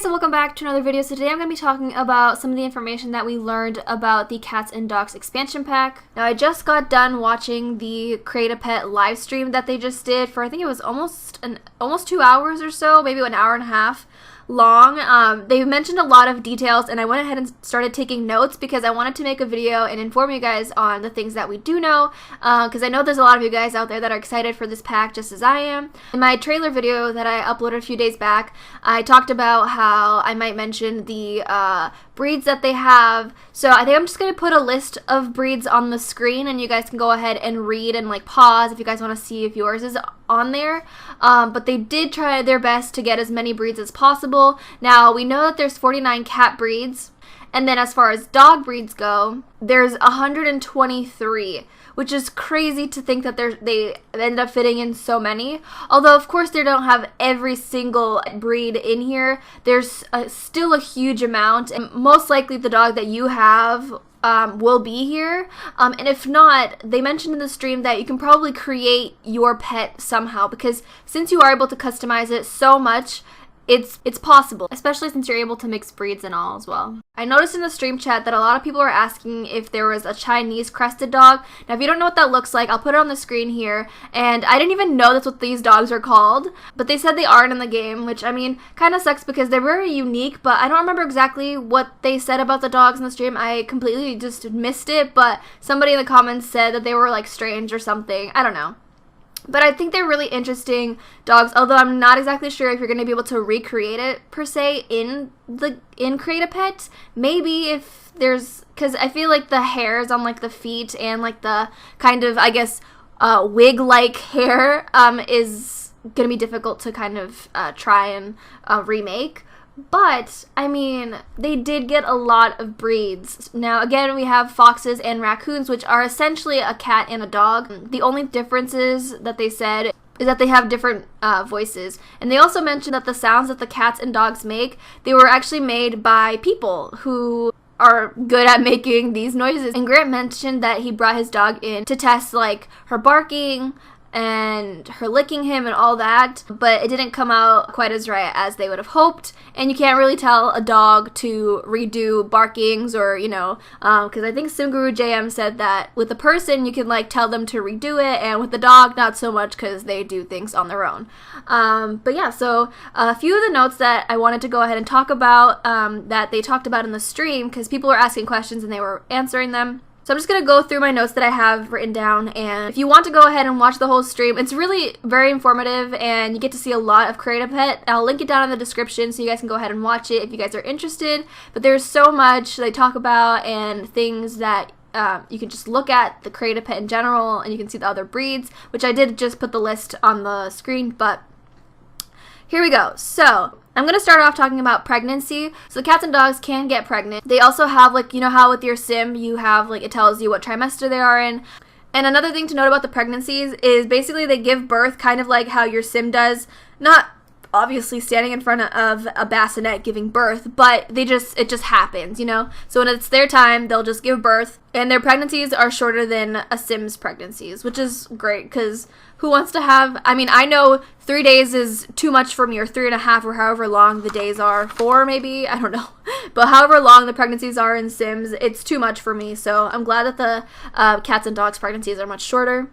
guys, and welcome back to another video. So today I'm going to be talking about some of the information that we learned about the Cats and Dogs expansion pack. Now I just got done watching the Create-A-Pet Livestream that they just did for, I think it was almost 2 hours or so, maybe an hour and a half long. They mentioned a lot of details, and I went ahead and started taking notes because I wanted to make a video and inform you guys on the things that we do know, because I know there's a lot of you guys out there that are excited for this pack just as I am. In my trailer video that I uploaded a few days back, I talked about how I might mention the breeds that they have. So I think I'm just going to put a list of breeds on the screen, and you guys can go ahead and read and like pause if you guys want to see if yours is on there. But they did try their best to get as many breeds as possible. Now we know that there's 49 cat breeds, and then as far as dog breeds go, there's 123, which is crazy to think that they end up fitting in so many. Although, of course, they don't have every single breed in here. There's still a huge amount, and most likely the dog that you have will be here. And if not, they mentioned in the stream that you can probably create your pet somehow, because since you are able to customize it so much, it's possible, especially since you're able to mix breeds and all as well. I noticed in the stream chat that a lot of people are asking if there was a Chinese crested dog. Now, if you don't know what that looks like, I'll put it on the screen here. And I didn't even know that's what these dogs are called, but they said they aren't in the game, which, I mean, kind of sucks because they're very unique, but I don't remember exactly what they said about the dogs in the stream. I completely just missed it, but somebody in the comments said that they were, like, strange or something. I don't know. But I think they're really interesting dogs, although I'm not exactly sure if you're going to be able to recreate it, per se, in Create-A-Pet. Maybe if there's, because I feel like the hairs on, like, the feet and, like, the kind of, I guess, wig-like hair is going to be difficult to kind of try and remake. But, I mean, they did get a lot of breeds. Now, again, we have foxes and raccoons, which are essentially a cat and a dog. The only differences that they said is that they have different voices. And they also mentioned that the sounds that the cats and dogs make, they were actually made by people who are good at making these noises. And Grant mentioned that he brought his dog in to test, like, her barking and her licking him and all that, but it didn't come out quite as right as they would have hoped. And you can't really tell a dog to redo barkings or, you know, because I think Simguru JM said that with a person you can, like, tell them to redo it, and with the dog not so much because they do things on their own. But yeah, so a few of the notes that I wanted to go ahead and talk about that they talked about in the stream, because people were asking questions and they were answering them. So I'm just going to go through my notes that I have written down, and if you want to go ahead and watch the whole stream, it's really very informative, and you get to see a lot of Create-A-Pet. I'll link it down in the description so you guys can go ahead and watch it if you guys are interested. But there's so much they talk about and things that you can just look at the Create-A-Pet in general, and you can see the other breeds, which I did just put the list on the screen, but here we go. So I'm going to start off talking about pregnancy. So cats and dogs can get pregnant. They also have, like, you know how with your sim you have, like, it tells you what trimester they are in. And another thing to note about the pregnancies is basically they give birth kind of like how your sim does. Not obviously standing in front of a bassinet giving birth, but it just happens, you know? So when it's their time, they'll just give birth, and their pregnancies are shorter than a sim's pregnancies, which is great, because who wants to have, I mean, I know 3 days is too much for me, or 3.5, or however long the days are, 4 maybe, I don't know, but however long the pregnancies are in Sims, it's too much for me, so I'm glad that the cats and dogs pregnancies are much shorter.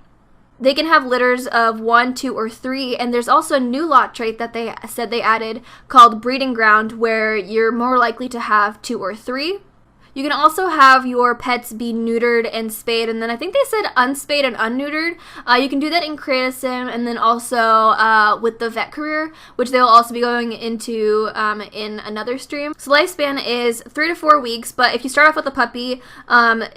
They can have litters of 1, 2, or 3, and there's also a new lot trait that they said they added called Breeding Ground, where you're more likely to have 2 or 3. You can also have your pets be neutered and spayed, and then I think they said unspayed and unneutered. You can do that in Create-A-Sim, and then also with the vet career, which they'll also be going into in another stream. So lifespan is 3 to 4 weeks, but if you start off with a puppy,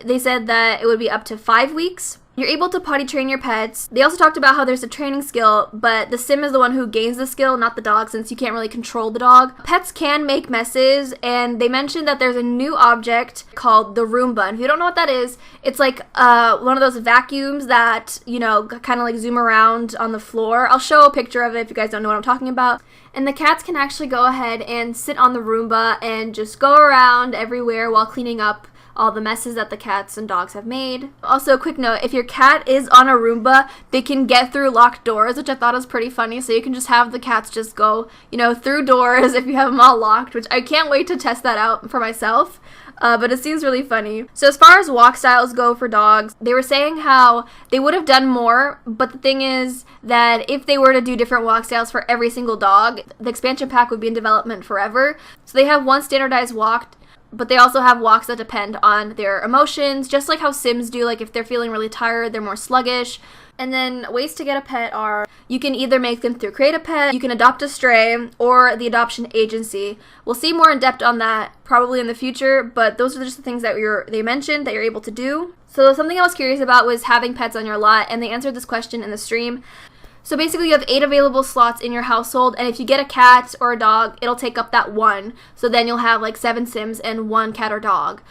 they said that it would be up to 5 weeks. You're able to potty train your pets. They also talked about how there's a training skill, but the sim is the one who gains the skill, not the dog, since you can't really control the dog. Pets can make messes, and they mentioned that there's a new object called the Roomba. And if you don't know what that is, it's like one of those vacuums that, you know, kind of like zoom around on the floor. I'll show a picture of it if you guys don't know what I'm talking about. And the cats can actually go ahead and sit on the Roomba and just go around everywhere while cleaning up all the messes that the cats and dogs have made. Also, a quick note, if your cat is on a Roomba, they can get through locked doors, which I thought was pretty funny. So you can just have the cats just go, you know, through doors if you have them all locked, which I can't wait to test that out for myself. But it seems really funny. So as far as walk styles go for dogs, they were saying how they would have done more, but the thing is that if they were to do different walk styles for every single dog, the expansion pack would be in development forever. So they have one standardized walk, but they also have walks that depend on their emotions, just like how Sims do. Like if they're feeling really tired, they're more sluggish. And then ways to get a pet are, you can either make them through Create-A-Pet, you can adopt a stray, or the adoption agency. We'll see more in depth on that probably in the future, but those are just the things that they mentioned that you're able to do. So something I was curious about was having pets on your lot, and they answered this question in the stream. So basically you have 8 available slots in your household, and if you get a cat or a dog, it'll take up that 1. So then you'll have like 7 Sims and 1 cat or dog.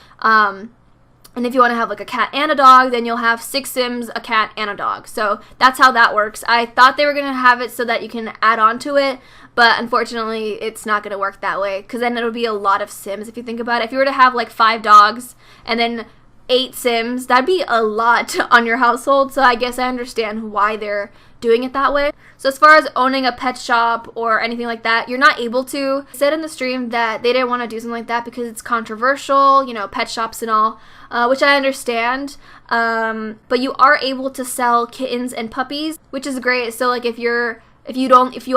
And if you want to have like a cat and a dog, then you'll have 6 Sims, a cat, and a dog. So that's how that works. I thought they were going to have it so that you can add on to it, but unfortunately it's not going to work that way, because then it'll be a lot of Sims if you think about it. If you were to have like 5 dogs and then 8 Sims, that'd be a lot on your household. So I guess I understand why they're doing it that way. So as far as owning a pet shop or anything like that, you're not able to. They said in the stream that they didn't want to do something like that because it's controversial, you know, pet shops and all, which I understand. But you are able to sell kittens and puppies, which is great. So like if you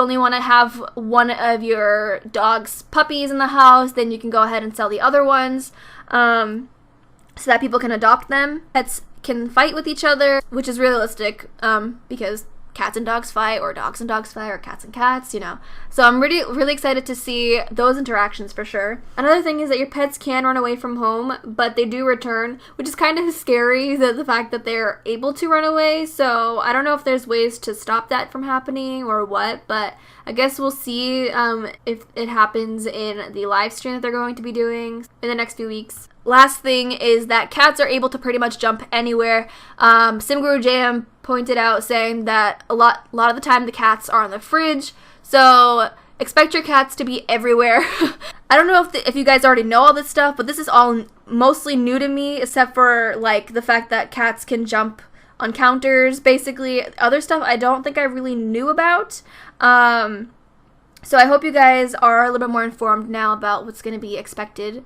only want to have one of your dog's puppies in the house, then you can go ahead and sell the other ones, so that people can adopt them. Pets can fight with each other, which is realistic, because cats and dogs fight, or dogs and dogs fight, or cats and cats, you know. So I'm really excited to see those interactions for sure. Another thing is that your pets can run away from home, but they do return, which is kind of scary, the fact that they're able to run away. So I don't know if there's ways to stop that from happening or what, but I guess we'll see if it happens in the live stream that they're going to be doing in the next few weeks. Last thing is that cats are able to pretty much jump anywhere. SimGuru JM pointed out saying that a lot of the time the cats are on the fridge, so expect your cats to be everywhere. I don't know if you guys already know all this stuff, but this is all mostly new to me, except for like the fact that cats can jump on counters. Basically, other stuff I don't think I really knew about. So I hope you guys are a little bit more informed now about what's going to be expected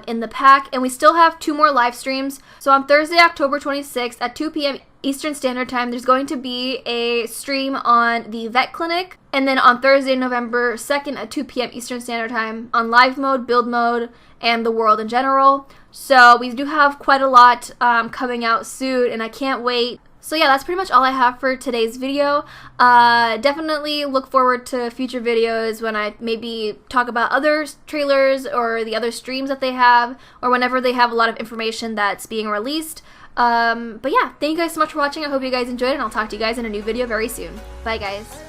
in the pack. And we still have 2 more live streams. So on Thursday, October 26th at 2 p.m. Eastern Standard Time, there's going to be a stream on the vet clinic. And then on Thursday, November 2nd at 2 p.m. Eastern Standard Time on live mode, build mode, and the world in general. So we do have quite a lot coming out soon, and I can't wait. So yeah, that's pretty much all I have for today's video. Definitely look forward to future videos when I maybe talk about other trailers or the other streams that they have, or whenever they have a lot of information that's being released. But yeah, thank you guys so much for watching. I hope you guys enjoyed it, and I'll talk to you guys in a new video very soon. Bye guys.